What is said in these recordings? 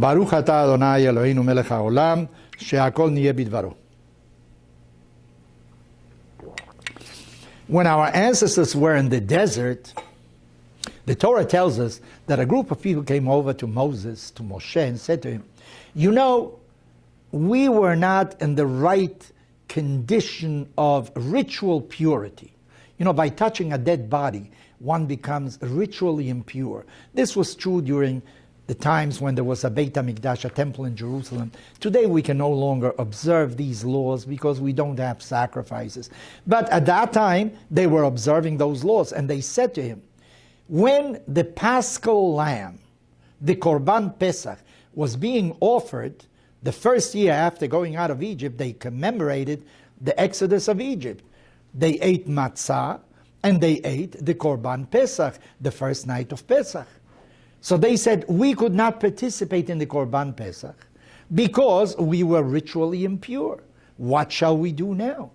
Baruch atah Adonai Eloheinu melech haolam, she'akol niyeh bidvaro. When our ancestors were in the desert, the Torah tells us that a group of people came over to Moses, to Moshe, and said to him, you know, we were not in the right condition of ritual purity. You know, by touching a dead body, one becomes ritually impure. This was true during the times when there was a Beit HaMikdash, a temple in Jerusalem. Today we can no longer observe these laws because we don't have sacrifices. But at that time, they were observing those laws, and they said to him, when the Paschal lamb, the Korban Pesach, was being offered, the first year after going out of Egypt, they commemorated the exodus of Egypt. They ate matzah, and they ate the Korban Pesach, the first night of Pesach. So they said, we could not participate in the Korban Pesach because we were ritually impure. What shall we do now?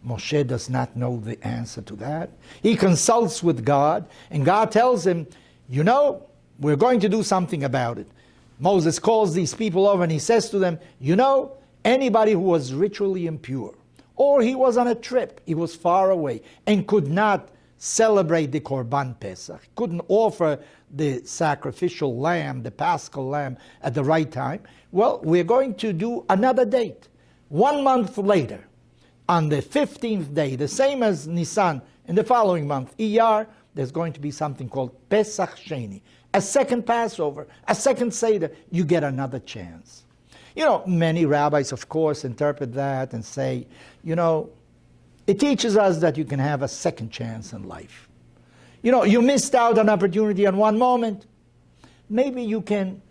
Moshe does not know the answer to that. He consults with God, and God tells him, you know, we're going to do something about it. Moses calls these people over and he says to them, you know, anybody who was ritually impure, or he was on a trip, he was far away, and could not celebrate the Korban Pesach, couldn't offer the sacrificial lamb, the Paschal lamb, at the right time, well, we're going to do another date. 1 month later, on the 15th day, the same as Nisan, in the following month, Iyar, there's going to be something called Pesach Sheni, a second Passover, a second Seder. You get another chance. You know, many rabbis, of course, interpret that and say, you know, it teaches us that you can have a second chance in life. You know, you missed out on opportunity on one moment. Maybe you can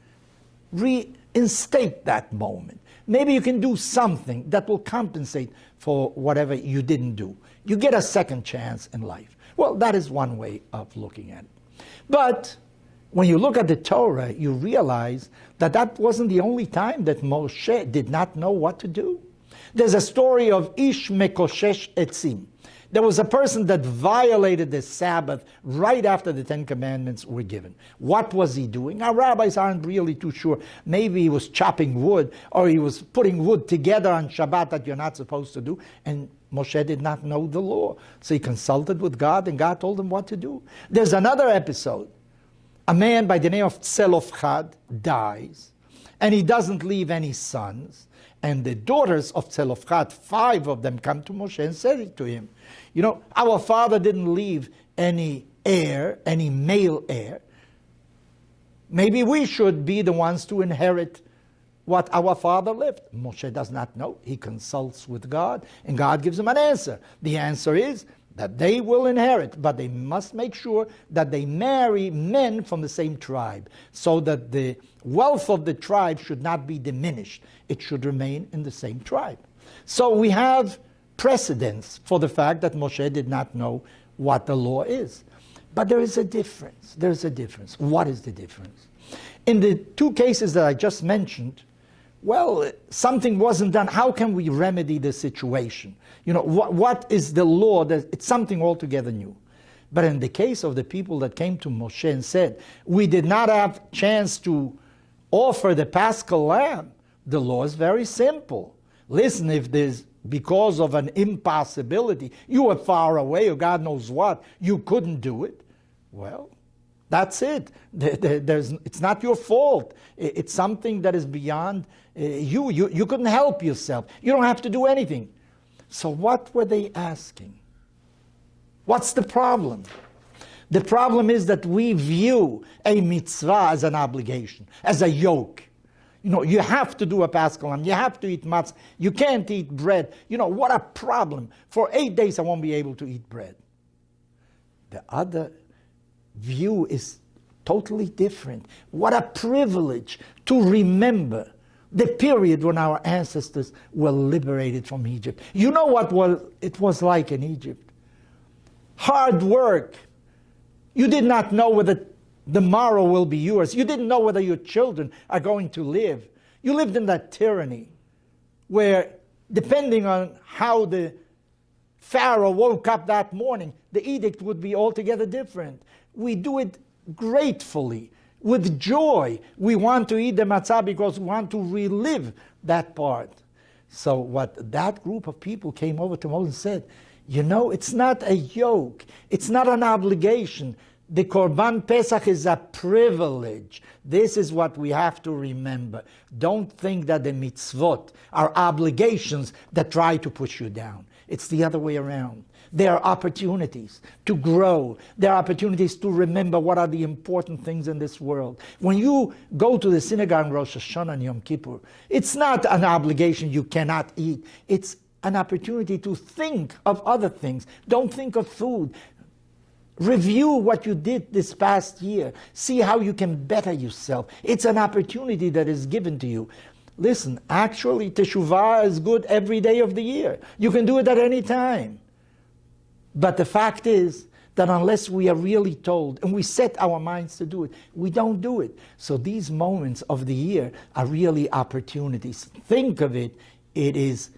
reinstate that moment. Maybe you can do something that will compensate for whatever you didn't do. You get a second chance in life. Well, that is one way of looking at it. But when you look at the Torah, you realize that that wasn't the only time that Moshe did not know what to do. There's a story of Ish Mekoshesh Etzim. There was a person that violated the Sabbath right after the Ten Commandments were given. What was he doing? Our rabbis aren't really too sure. Maybe he was chopping wood, or he was putting wood together on Shabbat that you're not supposed to do. And Moshe did not know the law. So he consulted with God, and God told him what to do. There's another episode. A man by the name of Tzelofchad dies, and he doesn't leave any sons. And the daughters of Tzelofchad, 5 of them, come to Moshe and said to him, you know, our father didn't leave any heir, any male heir. Maybe we should be the ones to inherit what our father left. Moshe does not know. He consults with God, and God gives him an answer. The answer is that they will inherit, but they must make sure that they marry men from the same tribe, so that the wealth of the tribe should not be diminished. It should remain in the same tribe. So we have precedence for the fact that Moshe did not know what the law is. But there is a difference. There's a difference. What is the difference? In the 2 cases that I just mentioned, well, something wasn't done. How can we remedy the situation? You know, what is the law? It's something altogether new. But in the case of the people that came to Moshe and said, we did not have chance to offer the Paschal lamb, the law is very simple. Listen, if there's, because of an impossibility, you were far away or God knows what, you couldn't do it, well, that's it. It's not your fault. It's something that is beyond you. You couldn't help yourself. You don't have to do anything. So what were they asking? What's the problem? The problem is that we view a mitzvah as an obligation, as a yoke. You know, you have to do a Paschal lamb. You have to eat matzah. You can't eat bread. You know, what a problem. For 8 days I won't be able to eat bread. The other view is totally different. What a privilege to remember the period when our ancestors were liberated from Egypt. You know what it was like in Egypt? Hard work. You did not know whether the morrow will be yours. You didn't know whether your children are going to live. You lived in that tyranny where, depending on how the Pharaoh woke up that morning, the edict would be altogether different. We do it gratefully. With joy, we want to eat the matzah because we want to relive that part. So what that group of people came over to Moses and said, you know, it's not a yoke. It's not an obligation. The Korban Pesach is a privilege. This is what we have to remember. Don't think that the mitzvot are obligations that try to push you down. It's the other way around. There are opportunities to grow. There are opportunities to remember what are the important things in this world. When you go to the synagogue on Rosh Hashanah and Yom Kippur, it's not an obligation you cannot eat. It's an opportunity to think of other things. Don't think of food. Review what you did this past year. See how you can better yourself. It's an opportunity that is given to you. Listen, actually, Teshuvah is good every day of the year. You can do it at any time. But the fact is that unless we are really told and we set our minds to do it, we don't do it. So these moments of the year are really opportunities. Think of it. It is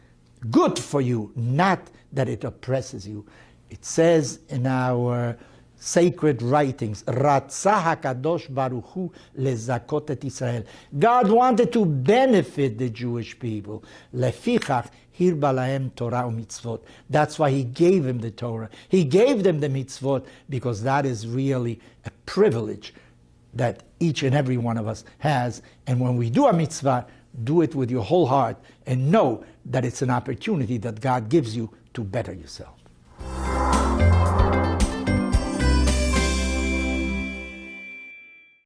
good for you, not that it oppresses you. It says in our sacred writings, Ratzah HaKadosh Baruch Hu lezakot et Israel. God wanted to benefit the Jewish people. Lefichach hirba lahem Torah u'mitzvot. That's why He gave them the Torah. He gave them the mitzvot because that is really a privilege that each and every one of us has. And when we do a mitzvah, do it with your whole heart and know that it's an opportunity that God gives you to better yourself.